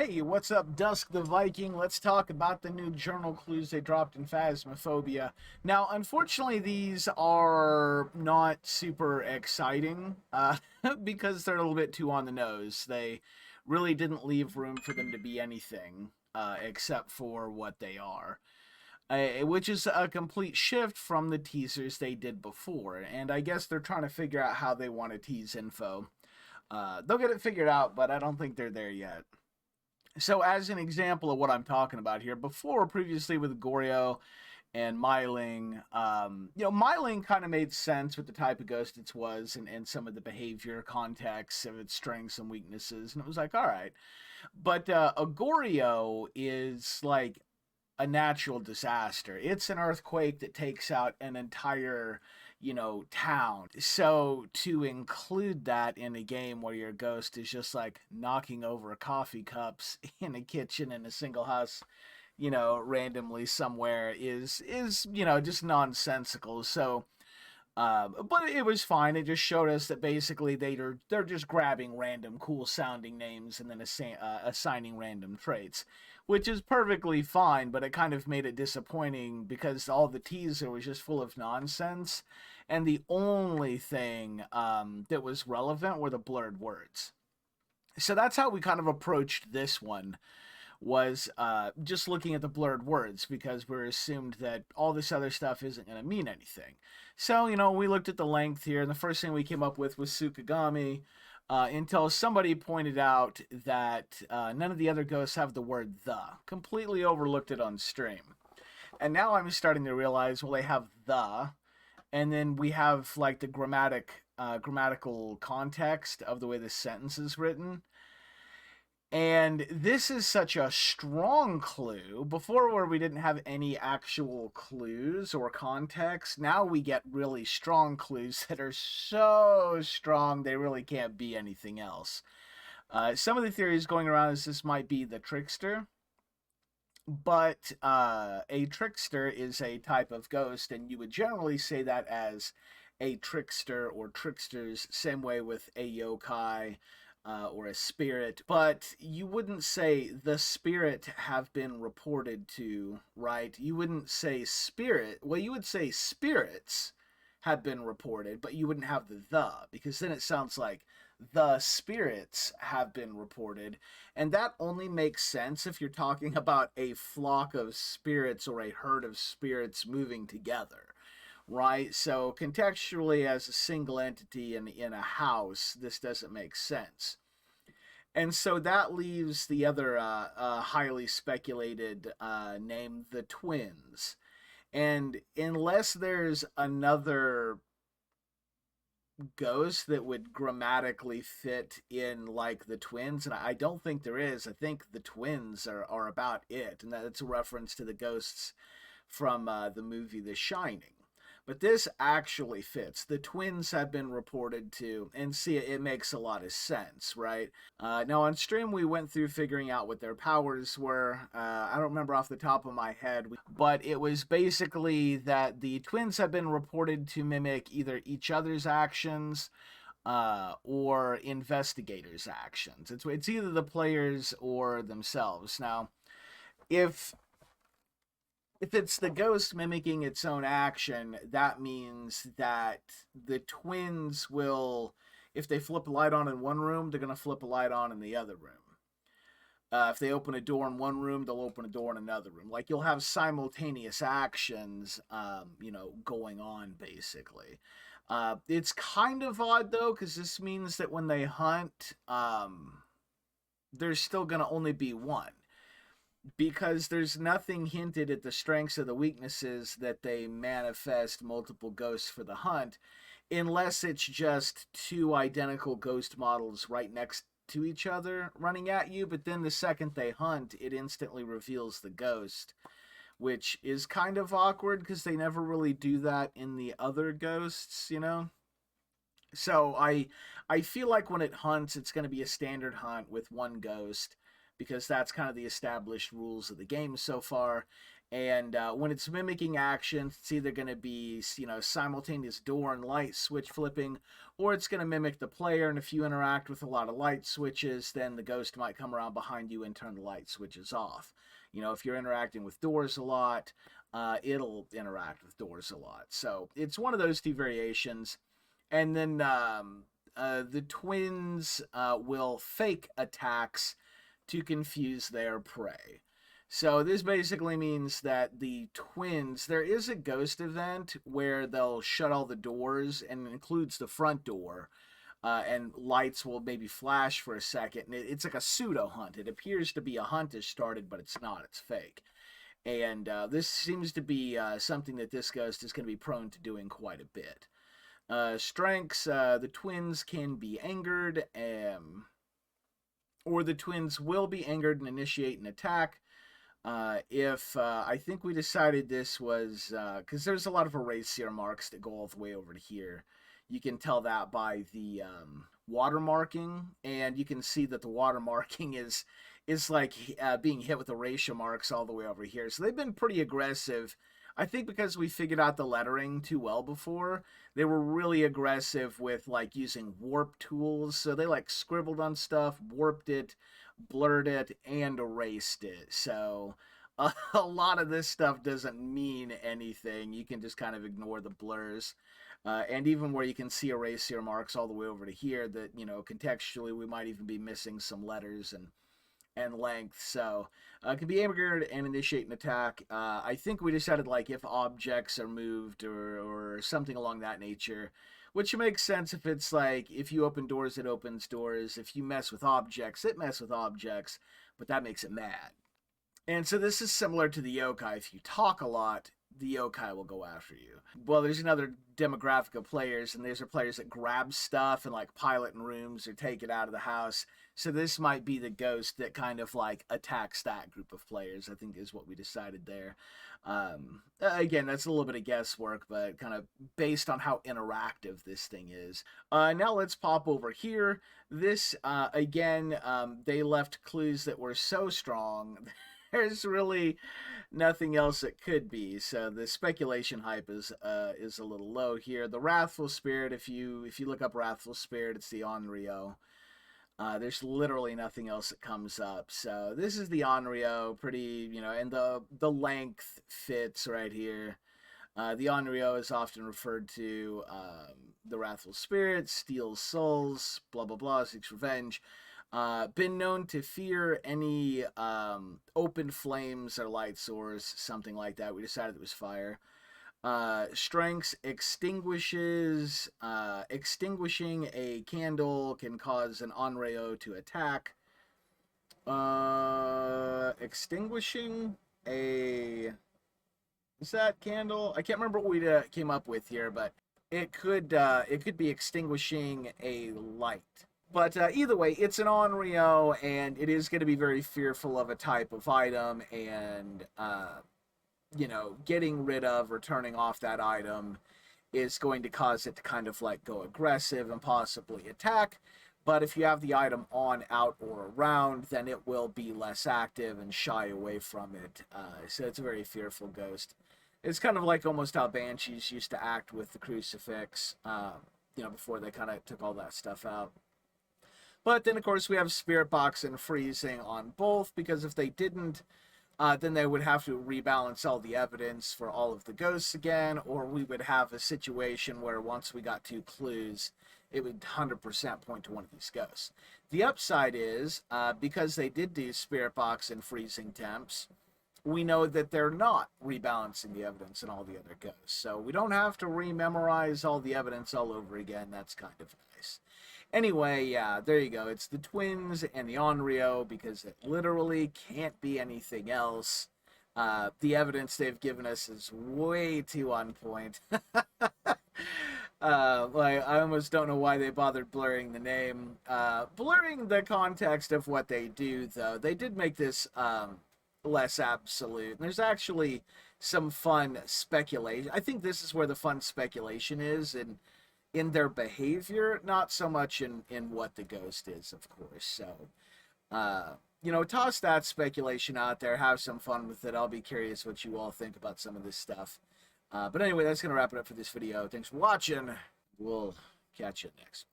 Hey, what's up, Dusk the Viking? Let's talk about the new journal clues they dropped in Phasmophobia. Now, unfortunately, these are not super exciting because they're a little bit too on the nose. They really didn't leave room for them to be anything except for what they are. Which is a complete shift from the teasers they did before. And I guess they're trying to figure out how they want to tease info. They'll get it figured out, but I don't think they're there yet. So, as an example of what I'm talking about here, previously with Goryo and Myling, Myling kind of made sense with the type of ghost it was and some of the behavior context of its strengths and weaknesses, and it was like, all right. But Agorio is like a natural disaster. It's an earthquake that takes out an entire, town. So to include that in a game where your ghost is just like knocking over coffee cups in a kitchen in a single house, randomly somewhere is just nonsensical. So but it was fine. It just showed us that basically they're just grabbing random cool sounding names and then assigning random traits, which is perfectly fine. But it kind of made it disappointing because all the teaser was just full of nonsense, and the only thing that was relevant were the blurred words. So that's how we kind of approached this one, was just looking at the blurred words because we're assumed that all this other stuff isn't going to mean anything. So, we looked at the length here, and the first thing we came up with was Sukagami, until somebody pointed out that none of the other ghosts have the word the. Completely overlooked it on stream. And now I'm starting to realize, well, they have the, and then we have like the grammatical context of the way the sentence is written. And this is such a strong clue. Before, where we didn't have any actual clues or context, now we get really strong clues that are so strong they really can't be anything else. Some of the theories going around is this might be the trickster, but a trickster is a type of ghost, and you would generally say that as a trickster or tricksters, same way with a yokai or a spirit, but you wouldn't say the spirit have been reported to, right? You wouldn't say spirit. Well, you would say spirits have been reported, but you wouldn't have the, because then it sounds like the spirits have been reported, and that only makes sense if you're talking about a flock of spirits or a herd of spirits moving together, right? So contextually, as a single entity in a house, this doesn't make sense. And so that leaves the other highly speculated name, the twins. And unless there's another ghost that would grammatically fit in like the twins, and I don't think there is. I think the twins are about it, and that's a reference to the ghosts from the movie The Shining. But this actually fits. The twins have been reported to, and see, it makes a lot of sense, right? Now, on stream, we went through figuring out what their powers were. I don't remember off the top of my head, but it was basically that the twins have been reported to mimic either each other's actions or investigators' actions. It's either the players or themselves. Now, if it's the ghost mimicking its own action, that means that the twins will, if they flip a light on in one room, they're going to flip a light on in the other room. If they open a door in one room, they'll open a door in another room. Like, you'll have simultaneous actions, going on, basically. It's kind of odd, though, because this means that when they hunt, there's still going to only be one, because there's nothing hinted at the strengths or the weaknesses that they manifest multiple ghosts for the hunt, unless it's just two identical ghost models right next to each other running at you. But then the second they hunt, it instantly reveals the ghost, which is kind of awkward because they never really do that in the other ghosts, So I feel like when it hunts, it's going to be a standard hunt with one ghost, because that's kind of the established rules of the game so far. And when it's mimicking actions, it's either going to be, simultaneous door and light switch flipping, or it's going to mimic the player. And if you interact with a lot of light switches, then the ghost might come around behind you and turn the light switches off. If you're interacting with doors a lot, it'll interact with doors a lot. So it's one of those two variations. And then the twins will fake attacks to confuse their prey. So this basically means that the twins, there is a ghost event where they'll shut all the doors, and it includes the front door, and lights will maybe flash for a second. And it's like a pseudo hunt. It appears to be a hunt is started, but it's not. It's fake. And this seems to be something that this ghost is going to be prone to doing quite a bit. Strengths, the twins can be angered, or the twins will be angered and initiate an attack. If I think we decided this was because there's a lot of erasure marks that go all the way over to here. You can tell that by the watermarking, and you can see that the watermarking is like being hit with erasure marks all the way over here. So they've been pretty aggressive. I think because we figured out the lettering too well before, they were really aggressive with like using warp tools. So they like scribbled on stuff, warped it, blurred it, and erased it. So a lot of this stuff doesn't mean anything. You can just kind of ignore the blurs. And even where you can see erasure marks all the way over to here, that, contextually we might even be missing some letters and length. So it can be angered and initiate an attack. I think we decided like if objects are moved or something along that nature, which makes sense if it's like if you open doors, it opens doors. If you mess with objects, it messes with objects, but that makes it mad. And so this is similar to the yokai. If you talk a lot, the yokai will go after you. Well, there's another demographic of players, and these are players that grab stuff and like pilot in rooms or take it out of the house. So this might be the ghost that kind of like attacks that group of players, I think is what we decided there. Again, that's a little bit of guesswork, but kind of based on how interactive this thing is. Now let's pop over here. This, again, they left clues that were so strong. There's really nothing else it could be. So the speculation hype is a little low here. The Wrathful Spirit, if you look up Wrathful Spirit, it's the Onryo. There's literally nothing else that comes up. So this is the Onryo, pretty, and the length fits right here. The Onryo is often referred to the Wrathful Spirit, steals souls, blah, blah, blah, seeks revenge. Been known to fear any open flames or light source, something like that. We decided it was fire. Strengths, extinguishing a candle can cause an Onryo to attack. Extinguishing a... Is that candle? I can't remember what we came up with here, but it could be extinguishing a light. But either way, it's an Onryo, and it is going to be very fearful of a type of item, and, getting rid of or turning off that item is going to cause it to kind of like go aggressive and possibly attack. But if you have the item on, out, or around, then it will be less active and shy away from it. So it's a very fearful ghost. It's kind of like almost how banshees used to act with the crucifix, before they kind of took all that stuff out. But then, of course, we have Spirit Box and Freezing on both, because if they didn't, then they would have to rebalance all the evidence for all of the ghosts again, or we would have a situation where once we got 2 clues, it would 100% point to one of these ghosts. The upside is, because they did do Spirit Box and Freezing Temps, we know that they're not rebalancing the evidence in all the other ghosts. So we don't have to rememorize all the evidence all over again. That's kind of nice. Anyway, yeah, there you go. It's the twins and the Onryo, because it literally can't be anything else. The evidence they've given us is way too on point. I almost don't know why they bothered blurring the name. Blurring the context of what they do, though. They did make this less absolute. And there's actually some fun speculation. I think this is where the fun speculation is, and in their behavior, not so much in what the ghost is, of course. So, you know, toss that speculation out there. Have some fun with it. I'll be curious what you all think about some of this stuff. But anyway, that's going to wrap it up for this video. Thanks for watching. We'll catch you next.